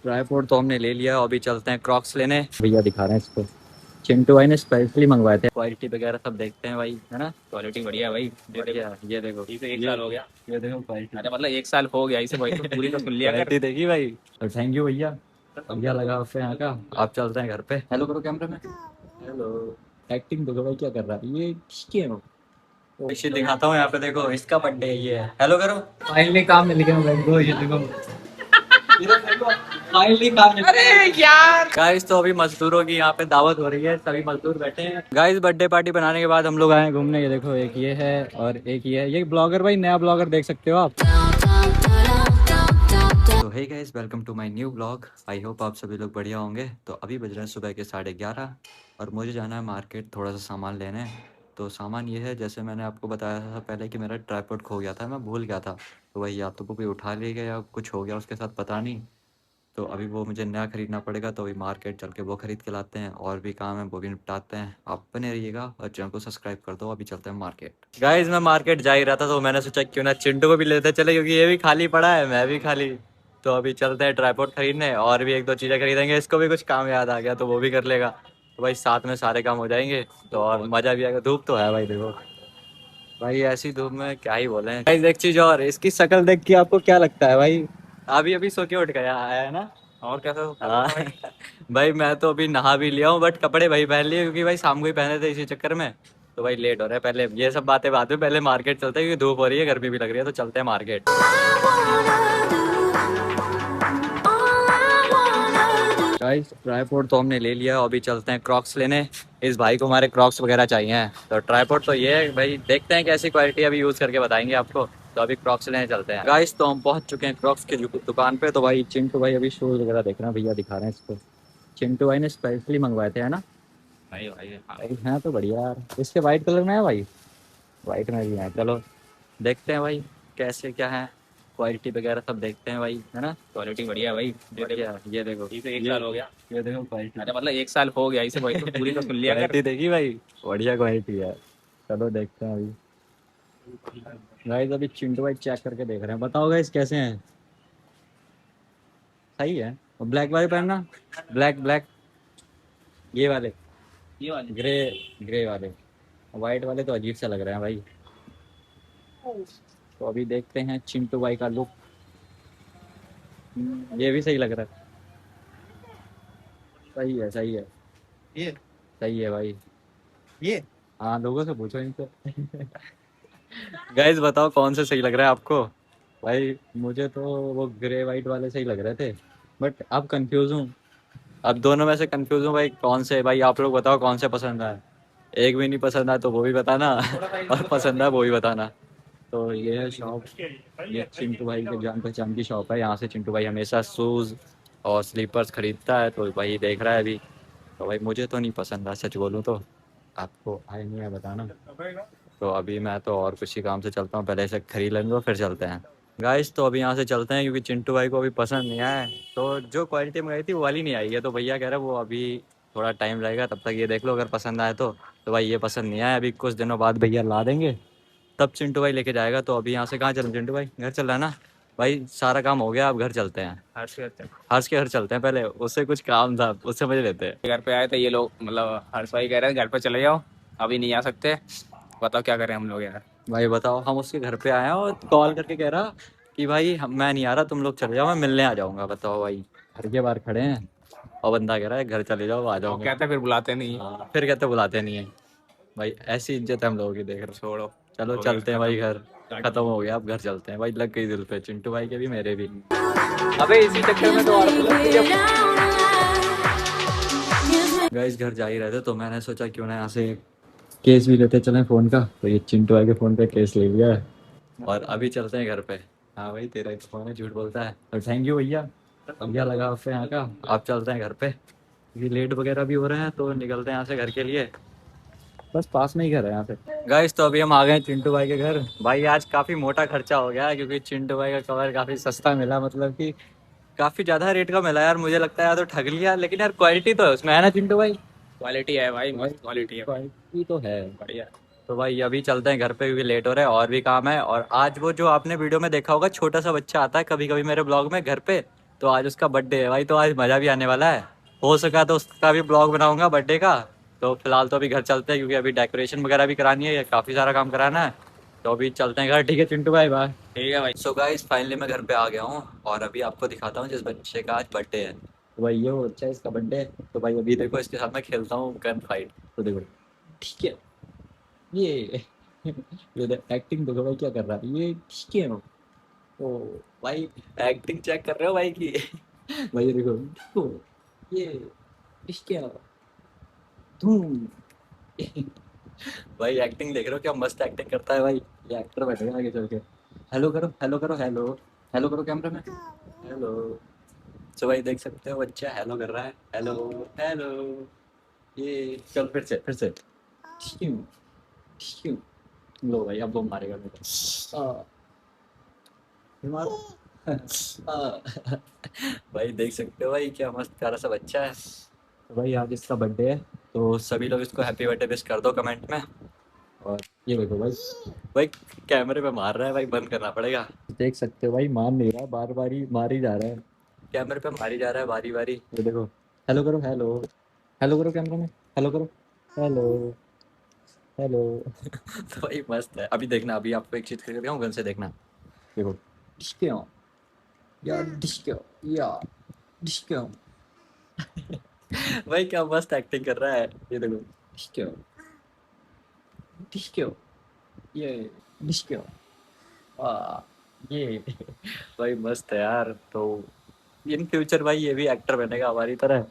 Tripod तो हमने ले लिया, अभी चलते हैं क्रॉक्स लेने। भैया दिखा रहे हैं इसको, चिंटू भाई ने स्पेशली मंगवाए थे। क्वालिटी वगैरह सब देखते हैं भाई, है ना। क्वालिटी बढ़िया है भाई। बढ़िया, ये देखो, ये तो एक साल हो गया। ये देखो क्वालिटी। अरे मतलब एक साल हो गया इसे भाई, तो पूरी तो सुन लिया कर। क्वालिटी देखी भाई। तो थैंक यू भैया, बढ़िया लगा आपसे यहाँ का। आप चलते हैं घर पे। हेलो करो कैमरे में। हेलो। एक्टिंग देखो भाई क्या कर रहा है ये, किसके हो। इसे दिखाता हूँ, यहाँ पे देखो इसका बर्थडे ये है। हेलो करो। फाइनली काम मिल गया भाई को, ये देखो फाइनली काम मिल गया। अरे यार गाइस, तो अभी मजदूरों की यहाँ पे दावत हो रही है, सभी मजदूर बैठे हैं। गाइस बर्थडे पार्टी बनाने के बाद हम लोग आए हैं घूमने। ये देखो, एक ये है और एक ये है। ये ब्लॉगर भाई, नया ब्लॉगर देख सकते हो आप। तो hey guys, welcome to my new blog. I hope आप सभी लोग बढ़िया होंगे। तो अभी बज रहे हैं सुबह के 11:30 और मुझे जाना है मार्केट थोड़ा सा सामान लेने। तो सामान ये है, जैसे मैंने आपको बताया था पहले कि मेरा ट्राइपॉड खो गया था, मैं भूल गया था। तो वही, या तो वो कोई उठा ले गया या कुछ हो गया उसके साथ, पता नहीं। तो अभी वो मुझे नया ख़रीदना पड़ेगा, तो अभी मार्केट चल के वो ख़रीद के लाते हैं। और भी काम है वो भी निपटाते हैं। आप बने रहिएगा और चैनल को सब्सक्राइब कर दो। अभी चलते हैं मार्केट। गाइज मैं मार्केट जा ही रहा था, तो मैंने सोचा क्यों ना चिंटू को भी लेते चले, क्योंकि ये भी खाली पड़ा है, मैं भी खाली। तो अभी चलते हैं ट्राइपॉड खरीदने, और भी एक दो चीज़ें खरीदेंगे। इसको भी कुछ काम याद आ गया तो वो भी कर लेगा। तो भाई साथ में सारे काम हो जाएंगे, तो और मज़ा भी आएगा। धूप तो है भाई, देखो भाई, ऐसी धूप में क्या ही बोले। गाइस एक चीज़ और, इसकी शक्ल देख के आपको क्या लगता है भाई। अभी अभी सो के उठ गया है ना। और कैसा हाँ भाई मैं तो अभी नहा भी लिया हूँ, बट कपड़े भाई पहन लिए, क्योंकि भाई शाम को ही पहने थे इसी चक्कर में। तो भाई लेट हो रहा है, पहले ये सब बातें बाद में, पहले मार्केट चलते हैं क्योंकि धूप हो रही है, गर्मी भी लग रही है। तो चलते हैं मार्केट। गाइस ट्राईपोड तो हमने ले लिया, अभी चलते हैं क्रॉक्स लेने। इस भाई को हमारे क्रॉक्स वगैरह चाहिए हैं। तो ट्राईपोड तो ये है भाई, देखते हैं कैसी क्वालिटी, अभी यूज़ करके बताएंगे आपको। तो अभी क्रॉक्स लेने चलते हैं। गाइस तो हम पहुंच चुके हैं क्रॉक्स की दुकान पे। तो भाई चिंटू भाई अभी शूज़ वगैरह देख रहे हैं, भैया दिखा रहे हैं इसको। चिंटू भाई ने स्पेशली मंगवाए थे, है ना भाई भाई हाँ। भाई। हैं तो बढ़िया यार। इसके वाइट कलर में है भाई, वाइट में भी है। चलो देखते हैं भाई कैसे क्या है, क्वालिटी वगैरह सब देखते हैं भाई, है ना। क्वालिटी बढ़िया है भाई। बढ़िया, ये देखो, ये तो एक साल हो गया। ये देखो क्वालिटी। अरे मतलब एक साल हो गया इसे भाई, तो पूरी तो सुन लिया कर। क्वालिटी देखी भाई, बढ़िया क्वालिटी है। चलो देखते हैं अभी। गाइस अभी चिंटू भाई चेक करके देख रहे हैं, बताओ गाइस कैसे हैं। सही है। और ब्लैक वाले पहनना, ब्लैक ब्लैक, ये वाले ये वाली ग्रे, ग्रे वाले। वाइट वाले तो अजीब सा लग रहे हैं भाई। तो अभी देखते हैं चिंटू भाई का लुक। ये भी सही लग रहा है। सही है, सही है, ये सही है भाई। ये हाँ लोगों से पूछो इनसे। गाइस बताओ कौन से सही लग रहा है आपको। भाई मुझे तो वो ग्रे वाइट वाले सही लग रहे थे, बट अब कंफ्यूज हूँ। अब दोनों में से कंफ्यूज हूँ भाई, कौन से। भाई आप लोग बताओ कौन से पसंद आए। एक भी नहीं पसंद आया तो वो भी बताना और पसंद आया वो भी बताना। तो ये है शॉप, ये चिंटू भाई के जान पहचान की शॉप है। यहाँ से चिंटू भाई हमेशा शूज़ और स्लीपर्स खरीदता है, तो भाई देख रहा है अभी। तो भाई मुझे तो नहीं पसंद है, सच बोलूँ तो। आपको आए नहीं है बताना। तो अभी मैं तो और कुछ ही काम से चलता हूँ, पहले इसे खरीद लेंगे फिर चलते हैं। गाइस तो अभी यहाँ से चलते हैं, क्योंकि चिंटू भाई को अभी पसंद नहीं आया है। तो जो क्वालिटी मंगाई थी वो वाली नहीं आई है, तो भैया कह रहे हैं वो अभी थोड़ा टाइम लगेगा, तब तक ये देख लो, अगर पसंद आए तो भाई ये पसंद नहीं आया, अभी कुछ दिनों बाद भैया ला देंगे, तब चिंटू भाई लेके जाएगा। तो अभी यहाँ से कहाँ चलें चिंटू भाई, घर चल रहा है ना। भाई सारा काम हो गया, अब घर चलते हैं। हर्ष के घर चलते हैं, पहले उससे कुछ काम था, उससे मजे लेते हैं। घर पे आए थे ये लोग, मतलब हर्ष भाई कह रहे हैं घर पे चले जाओ, अभी नहीं आ सकते। बताओ क्या करें हम लोग यार। भाई बताओ, हम उसके घर पे आए हैं और कॉल करके कह रहा कि भाई मैं नहीं आ रहा, तुम लोग चले जाओ, मैं मिलने आ जाऊंगा। बताओ भाई, घर के बाहर खड़े हैं और बंदा कह रहा है घर चले जाओ, आ वो जाऊंगा। कहते हैं फिर बुलाते नहीं है। हाँ, फिर कहते बुलाते नहीं है। भाई ऐसी इज्जत है हम लोगों की, देख रहे हो। छोड़ो। चलो हो गया चलते हैं भाई, घर खत्म। खत्म हो गया, अब घर चलते हैं भाई। लग गई दिल पे, चिंटू भाई के भी मेरे भी। अबे इसी चक्कर में तो और गाइस घर जा ही रहे थे, तो मैंने सोचा क्यों ना यहाँ से केस भी लेते चलें फ़ोन का। तो ये चिंटू भाई के फ़ोन पे केस ले लिया है और अभी चलते हैं घर पे। हाँ भाई तेरा ही तो फ़ोन है, झूठ बोलता है। तो थैंक यू भैया, बढ़िया लगा आपसे यहाँ का। आप चलते हैं घर पे, क्योंकि लेट वगैरह भी हो रहे हैं, तो निकलते हैं यहाँ से घर के लिए। बस पास में ही घर है यहाँ से। गाइस तो अभी हम आ गए हैं चिंटू भाई के घर। भाई आज काफ़ी मोटा खर्चा हो गया है, क्योंकि चिंटू भाई का कवर काफ़ी सस्ता मिला, मतलब कि काफ़ी ज़्यादा रेट का मिला यार। मुझे लगता है यार तो ठग लिया, लेकिन यार क्वालिटी तो है उसमें, है ना चिंटू भाई। क्वालिटी है भाई, मस्त क्वालिटी है। क्वालिटी तो है। बढ़िया। तो भाई अभी चलते हैं घर पे, क्योंकि लेट हो रहा है और भी काम है। और आज वो जो आपने वीडियो में देखा होगा, छोटा सा बच्चा आता है कभी कभी मेरे ब्लॉग में घर पे, तो आज उसका बर्थडे है भाई, तो आज मज़ा भी आने वाला है। हो सका तो उसका भी ब्लॉग बनाऊंगा बर्थडे का। तो फिलहाल तो अभी घर चलते हैं क्योंकि अभी डेकोरेशन वगैरह भी करानी है, काफ़ी सारा काम कराना है। तो अभी चलते हैं घर, ठीक है चिंटू भाई, बाय। ठीक है भाई। सो गाइस फाइनली मैं घर पे आ गया हूँ और अभी आपको दिखाता हूँ जिस बच्चे का आज बर्थडे है। तो भाई ये वो बच्चा है, इसका बर्थडे है। तो भाई अभी देखो इसके साथ मैं खेलता हूँ गन फाइट, तो देखो ठीक है ये ये एक्टिंग देखो भाई क्या कर रहा है ये, ठीक है। ओ भाई एक्टिंग चेक कर रहे हो भाई की भाई ये देखो ये ठीक है तुम भाई एक्टिंग देख रहे हो क्या मस्त एक्टिंग करता है भाई, ये एक्टर बैठेगा आगे चल के। हेलो करो हेलो करो हेलो, हेलो करो कैमरा में, हेलो। तो भाई देख सकते हो बच्चा हेलो कर रहा है, हेलो हेलो। ये चल फिर से ट्यू, ट्यू। लो भाई अब वो मारेगा मेरे को। ये मारो भाई देख सकते हो भाई क्या मस्त प्यारा सा बच्चा है। तो भाई आज इसका बर्थडे है, तो सभी लोग इसको हैप्पी बर्थडे विश कर दो कमेंट में। और ये देखो भाई, भाई कैमरे पे मार रहा है भाई, बंद करना पड़ेगा। देख सकते हो भाई मार नहीं रहा, बार बार ही मार ही जा रहा है, कैमरे पे मार ही जा रहा है बारी बारी। ये देखो हेलो करो हेलो, हेलो करो कैमरे में, हेलो करो, हेलो हेलो तो भाई मस्त है। अभी देखना, अभी आपको एक चीज करके दिखाऊं, गन से देखना। देखो डिस्क्यों यार, डिस्क्यों यार, डिस्क्यों भाई क्या मस्त एक्टिंग कर रहा है। ये देखो डिस्क्यों, डिस्क्यों, ये डिस्क्यों, वाह ये भाई मस्त है यार। तो इन फ्यूचर भाई ये भी एक्टर बनेगा हमारी तरह।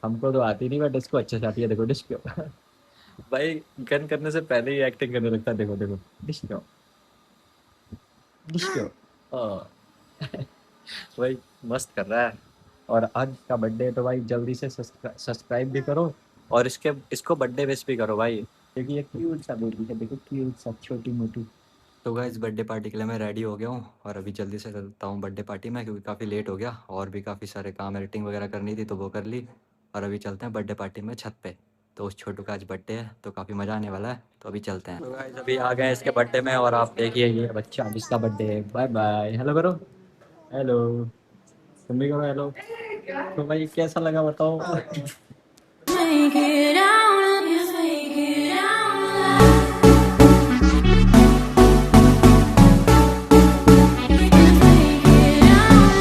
हमको तो आती नहीं बट इसको अच्छे से आती है। देखो डिस्क्यों भाई गन करने से पहले ही एक्टिंग करने लगता है। देखो देखो डिस्क्यों, डिस्क्यों भाई मस्त कर रहा है। और आज का बर्थडे है तो भाई जल्दी से सब्सक्राइब भी करो और इसको बर्थडे विश भी करो भाई, क्योंकि ये क्यूट सा बेबी है, देखो क्यूट सा छोटी मोटी। तो गाइस बर्थडे पार्टी के लिए मैं रेडी हो गया हूँ और अभी जल्दी से चलता हूँ बर्थडे पार्टी में, क्योंकि काफ़ी लेट हो गया और भी काफ़ी सारे काम एडिटिंग वगैरह करनी थी तो वो कर ली। और अभी चलते हैं बर्थडे पार्टी में छत पे। तो उस छोटू का आज बर्थडे है तो काफ़ी मज़ा आने वाला है, तो अभी चलते हैं। तो गाइस अभी आ गए इसके बर्थडे में और आप देखिए ये बच्चा जिसका बर्थडे है। बाय बाय, हेलो करो, हेलो, तुम भी करो हेलो। तो भाई कैसा लगा बताओ Make it out, just make it out loud. Just make it out loud.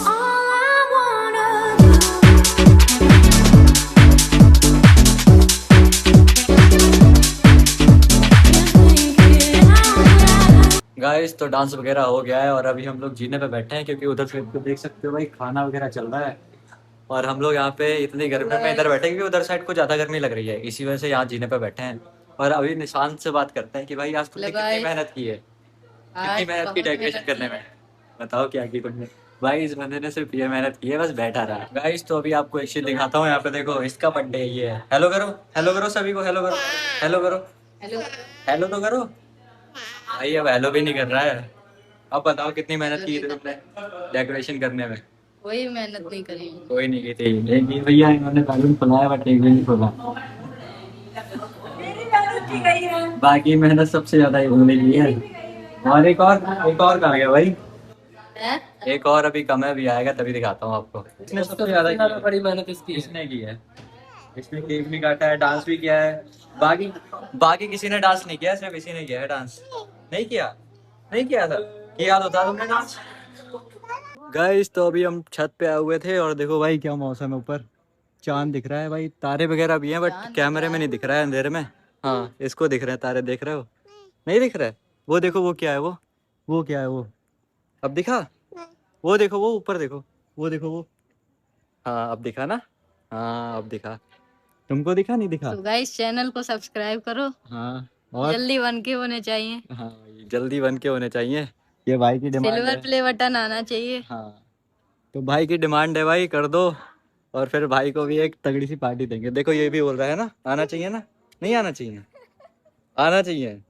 All I wanna do. Just make it out loud. Guys. तो डांस वगैरह हो गया है और अभी हम लोग जीने पे बैठे हैं, क्योंकि उधर से तो देख सकते हो भाई खाना वगैरह चल रहा है। और हम लोग यहाँ पे इतनी गर्मी में इधर बैठे हैं क्योंकि उधर साइड को ज़्यादा गर्मी लग रही है, इसी वजह से यहाँ जीने पे बैठे हैं। और अभी निशांत से बात करते हैं कि भाई आज तुमने कितनी मेहनत की है, कितनी मेहनत की डेकोरेशन करने में, बताओ क्या की तुमने। भाई इस बंदे ने सिर्फ ये मेहनत की है, बस बैठा रहा। गाइस तो अभी आपको एक चीज दिखाता हूँ, यहाँ पे देखो इसका बर्थडे ये है। हेलो करो सभी को, हेलो करो, हेलो करो, हेलो हेलो तो करो। भाई अब हेलो भी नहीं कर रहा है। अब बताओ कितनी मेहनत की थी तुमने डेकोरेशन करने में। कोई मेहनत नहीं करी। कोई नहीं की थी, लेकिन भैया इन्होंने बैलून फुलाया बट एक भी नहीं फुला। बाकी मेहनत सबसे ज्यादा इन्होंने की है। और एक और कहाँ गया भाई, हैं? एक और अभी कम है, अभी आएगा तभी दिखाता हूँ आपको। इसने सबसे ज्यादा की है। बड़ी मेहनत इसकी है। इसने की है, इसने केक भी काटा है, डांस भी किया है। बाकी बाकी किसी ने डांस नहीं किया, सिर्फ इसी ने किया है डांस। नहीं किया, नहीं किया था, किया तो था तुमने डांस। गाइस तो अभी हम छत पे आए हुए थे और देखो भाई क्या मौसम है, ऊपर चांद दिख रहा है भाई, तारे वगैरह भी हैं बट चांद कैमरे में नहीं दिख रहा है अंधेरे में। हाँ इसको दिख रहे हैं तारे, देख रहे हो, नहीं दिख रहा है। वो देखो वो क्या है, वो क्या है वो, अब दिखा, वो देखो वो ऊपर देखो, वो देखो वो, हाँ अब दिखा ना, हाँ अब दिखा, तुमको दिखा नहीं दिखा। तो गाइस चैनल को सब्सक्राइब करो, हाँ और जल्दी 1K होने चाहिए, हाँ ये जल्दी बन के होने चाहिए, ये भाई की डिमांड सिल्वर है। प्ले बटन आना चाहिए। हाँ तो भाई की डिमांड है भाई, कर दो और फिर भाई को भी एक तगड़ी सी पार्टी देंगे। देखो ये भी बोल रहा है ना, आना चाहिए ना, नहीं आना चाहिए, आना चाहिए,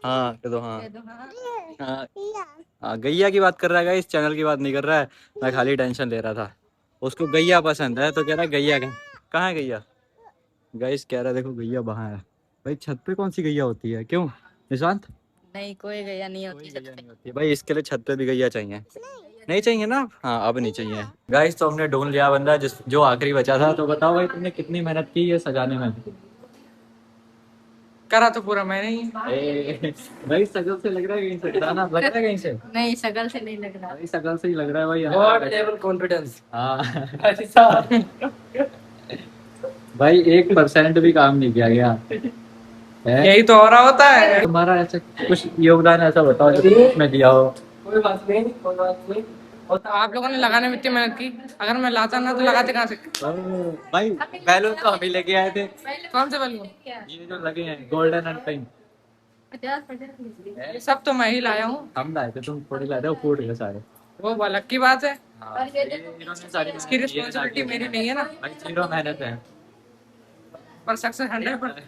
हाँ कह दो हाँ। कह दो हाँ। हाँ हाँ गैया की बात कर रहा है, इस चैनल की बात नहीं कर रहा है। मैं खाली टेंशन ले रहा था, उसको गैया पसंद है तो कह रहा है गैया कहाँ है गैया। गाइस कह रहा है देखो गैया वहाँ है। भाई छत पे कौन सी गैया होती है, क्यों निशांत, नहीं कोई गैया नहीं कोई होती गैया नहीं होती भाई, इसके लिए छत पे भी गैया चाहिए। नहीं चाहिए ना? हाँ अब नहीं चाहिए। गाइस तो हमने ढूंढ लिया बंदा जिस जो आखिरी बचा था। तो बताओ भाई तुमने कितनी मेहनत की ये सजाने में? करा तो पूरा मैंने ही। भाई शकल से लग रहा है कहीं से, बताना लग रहा है कहीं से? नहीं शकल से नहीं लग रहा। भाई शकल से ही लग रहा है भाई। God level confidence. हाँ भाई 1% भी काम नहीं किया गया है। यही तो हो रहा होता है। तुम्हारा ऐसा कुछ योगदान ऐसा बताओ जो उसमें दिया हो। कोई बात नहीं, कोई बात नहीं। और तो आप लोगों ने लगाने में इतनी मेहनत की, अगर मैं लाता ना तो लगाते कहाँ से? भाई बैलून तो हम ही लेके आए थे, कौन से बैलून? ये जो लगे हैं गोल्डन एंड पिंक। 50 ये सब तो मैं ही लाया हूँ। हम लाए थे, तुम थोड़ी लाए थे, वो फूट गए सारे। वो अलग की बात है, हाँ, ये इन्होंने सारी इसकी मेहनत की है, रिस्पॉन्सिबिलिटी मेरी नहीं है ना। भाई जीरो मेहनत है। पर सक्सेस 100%।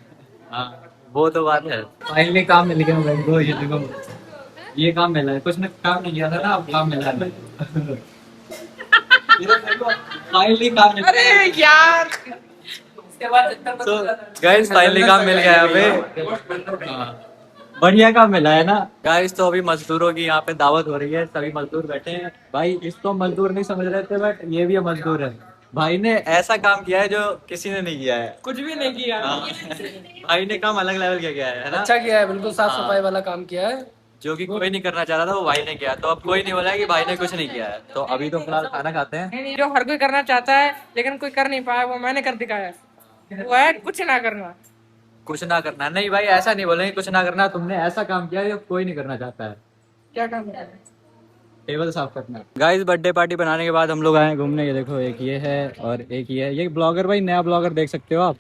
हाँ वो तो बात है। फाइनली काम मिल गया भाई को। ये देखो ये काम मिला है, कुछ ने काम नहीं किया था ना, अब काम मिला है। फाइनली काम मिल अरे यार, तो गाइस फाइनली काम मिल गया यहाँ पे। हाँ, बढ़िया काम मिला है ना गाइस। तो अभी मजदूरों की यहाँ पे दावत हो रही है, सभी मजदूर बैठे हैं। भाई इसको मजदूर नहीं समझ रहे थे बट ये भी मजदूर है। भाई ने ऐसा काम किया है जो किसी ने नहीं किया है। कुछ भी नहीं किया। हाँ, भाई ने काम अलग लेवल का किया है ना। अच्छा किया है, बिल्कुल साफ सफाई वाला काम किया है। जो कि कोई नहीं करना चाह रहा था वो भाई ने किया। तो अब कोई नहीं बोला कि भाई ने कुछ नहीं किया है। तो अभी तो फिलहाल खाना खाते हैं। नहीं, जो हर कोई करना चाहता है लेकिन कोई कर नहीं पाया, वो मैंने कर दिखाया। वो है कुछ ना करना। कुछ ना करना नहीं भाई, ऐसा नहीं बोलेंगे कुछ ना करना। तुमने ऐसा काम किया जो कोई नहीं करना चाहता है। क्या काम है? टेबल साफ करना। गाइस बर्थडे पार्टी बनाने के बाद हम लोग आए घूमने। ये देखो एक ये है और एक ये है। ये ब्लॉगर भाई नया ब्लॉगर देख सकते हो आप।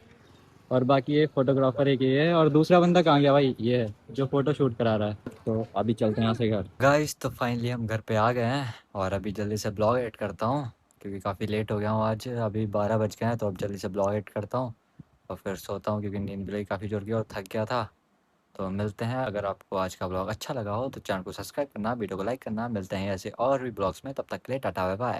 और बाकी ये फोटोग्राफर एक ये है। और दूसरा बंदा कहाँ गया भाई? ये है जो फोटो शूट करा रहा है। तो अभी चलते हैं यहाँ से घर। गाइस तो फाइनली हम घर पे आ गए हैं और अभी जल्दी से ब्लॉग एडिट करता हूँ क्योंकि काफ़ी लेट हो गया हूँ आज। अभी 12 बज गए हैं तो अब जल्दी से ब्लॉग एडिट करता हूँ और फिर सोता हूँ क्योंकि नींद भी लगी काफ़ी जोर की और थक गया था। तो मिलते हैं। अगर आपको आज का ब्लॉग अच्छा लगा हो तो चैनल को सब्सक्राइब करना, वीडियो को लाइक करना। मिलते हैं ऐसे और भी ब्लॉग्स में, तब तक के लिए टाटा बाय बाय।